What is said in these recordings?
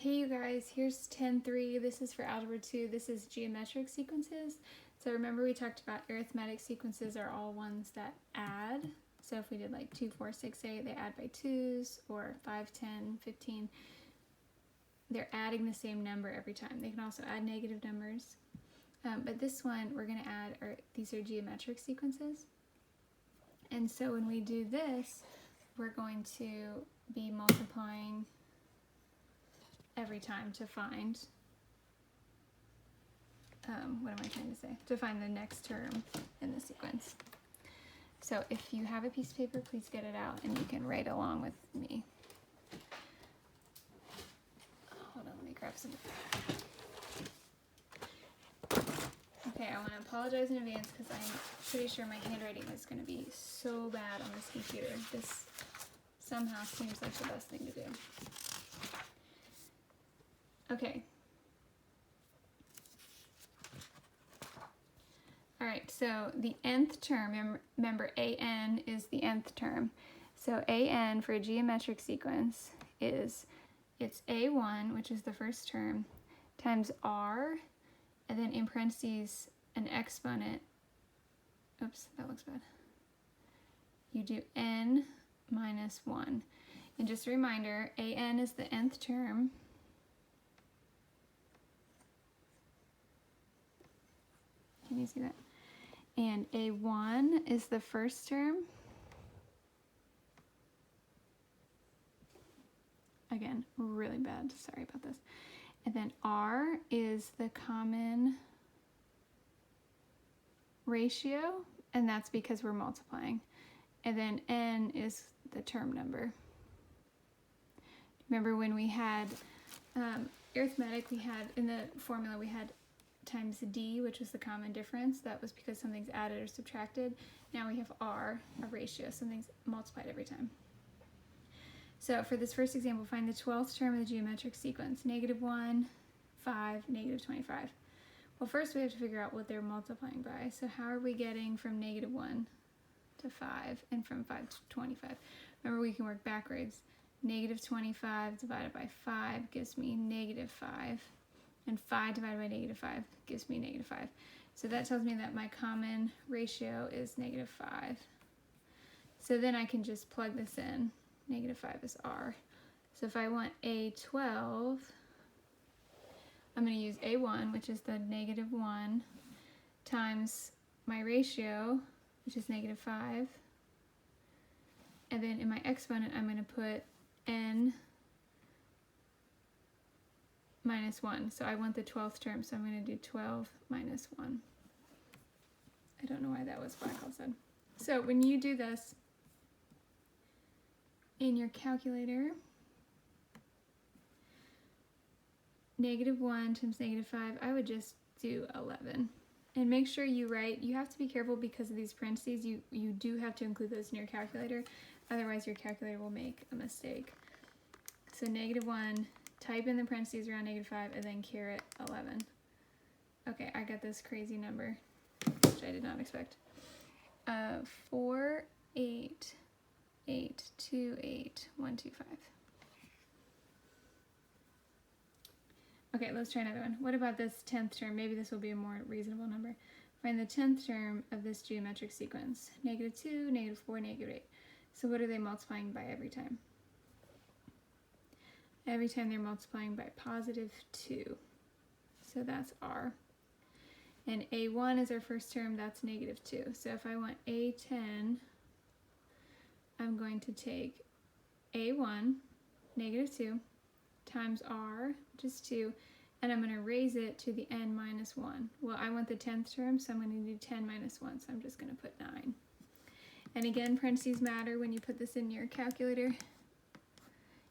Hey you guys, here's 10.3. This is for Algebra 2. This is geometric sequences. So remember we talked about arithmetic sequences are all ones that add. So if we did like 2, 4, 6, 8, they add by 2s, or 5, 10, 15. They're adding the same number every time. They can also add negative numbers. But this one we're going to add, these are geometric sequences. And so when we do this, we're going to be multiplying every time to find, what am I trying to say? To find the next term in the sequence. So if you have a piece of paper, please get it out and you can write along with me. Hold on, let me grab some. Okay, I want to apologize in advance because I'm pretty sure my handwriting is going to be so bad on this computer. This somehow seems like the best thing to do. Okay. Alright, so the nth term, remember an is the nth term. So an for a geometric sequence is, it's a1, which is the first term, times r, and then in parentheses an exponent. Oops, that looks bad. You do n minus 1. And just a reminder, an is the nth term. Can you see that? And a1 is the first term. Again, really bad, sorry about this. And then r is the common ratio, and that's because we're multiplying. And then n is the term number. Remember when we had arithmetic, we had, in the formula we had times d, which was the common difference. That was because something's added or subtracted. Now we have r, a ratio, something's multiplied every time. So for this first example, find the 12th term of the geometric sequence, -1, 5, -25. Well, first we have to figure out what they're multiplying by. So how are we getting from -1 to 5 and from 5 to 25? Remember, we can work backwards. -25 divided by 5 gives me -5. And 5 divided by -5 gives me -5. So that tells me that my common ratio is -5. So then I can just plug this in. -5 is r. So if I want a12, I'm going to use a1, which is the -1, times my ratio, which is -5. And then in my exponent, I'm going to put n minus 1. So I want the 12th term, so I'm going to do 12 minus 1. I don't know why that was black all of a sudden. So when you do this in your calculator, -1 times -5, I would just do 11. And make sure you write, you have to be careful because of these parentheses, you do have to include those in your calculator, otherwise your calculator will make a mistake. So -1, type in the parentheses around -5, and then caret 11. Okay, I got this crazy number, which I did not expect. 4, 8, 8, 2, 8, 1, 2, 5. Okay, let's try another one. What about this 10th term? Maybe this will be a more reasonable number. Find the 10th term of this geometric sequence. -2, -4, -8. So what are they multiplying by every time? Every time they're multiplying by +2. So that's r. And a1 is our first term, that's -2. So if I want a10, I'm going to take a1, -2, times r, which is 2, and I'm going to raise it to the n minus 1. Well, I want the 10th term, so I'm going to do 10 minus 1, so I'm just going to put 9. And again, parentheses matter when you put this in your calculator.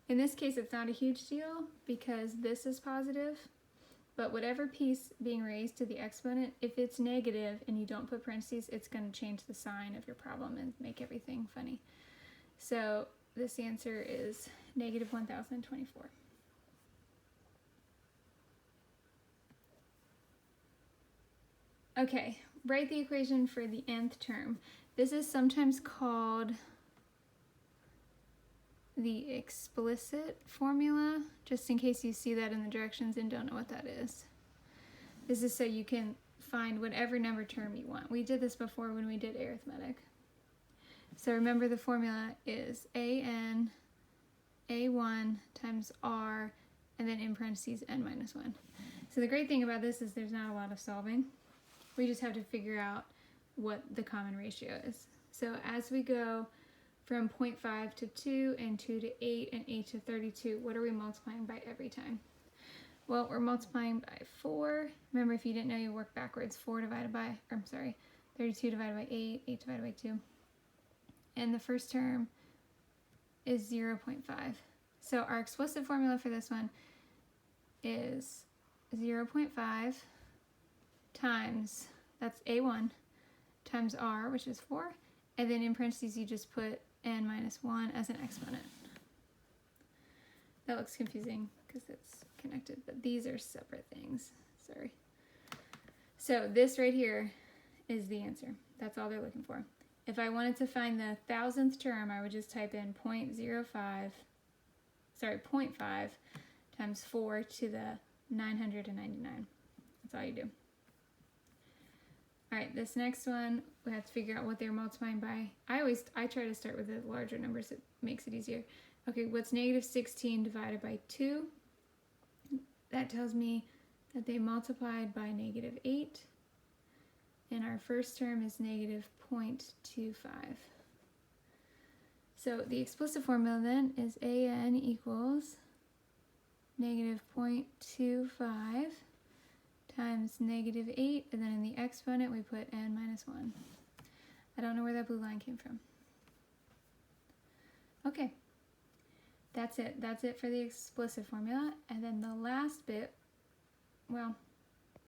In this case, it's not a huge deal because this is positive, but whatever piece being raised to the exponent, if it's negative and you don't put parentheses, it's going to change the sign of your problem and make everything funny. So this answer is -1024. Okay, write the equation for the nth term. This is sometimes called the explicit formula, just in case you see that in the directions and don't know what that is. This is so you can find whatever number term you want. We did this before when we did arithmetic. So remember the formula is an a1 times r, and then in parentheses n minus 1. So the great thing about this is there's not a lot of solving. We just have to figure out what the common ratio is. So as we go from 0.5 to 2 and 2 to 8 and 8 to 32, what are we multiplying by every time? Well, we're multiplying by 4. Remember, if you didn't know, you work backwards. 32 divided by 8, 8 divided by 2. And the first term is 0.5. So our explicit formula for this one is 0.5 times, that's a1, times r, which is 4. And then in parentheses, you just put n minus 1 as an exponent. That looks confusing because it's connected, but these are separate things. Sorry. So this right here is the answer. That's all they're looking for. If I wanted to find the 1000th term, I would just type in 0.5 times 4 to the 999. That's all you do. All right, this next one, we have to figure out what they're multiplying by. I try to start with the larger numbers. It makes it easier. Okay, what's negative 16 divided by 2? That tells me that they multiplied by negative 8. And our first term is negative 0.25. So the explicit formula then is an equals negative 0.25 times negative 8, and then in the exponent we put n minus 1. I don't know where that blue line came from. Okay, that's it. That's it for the explicit formula. And then the last bit, well,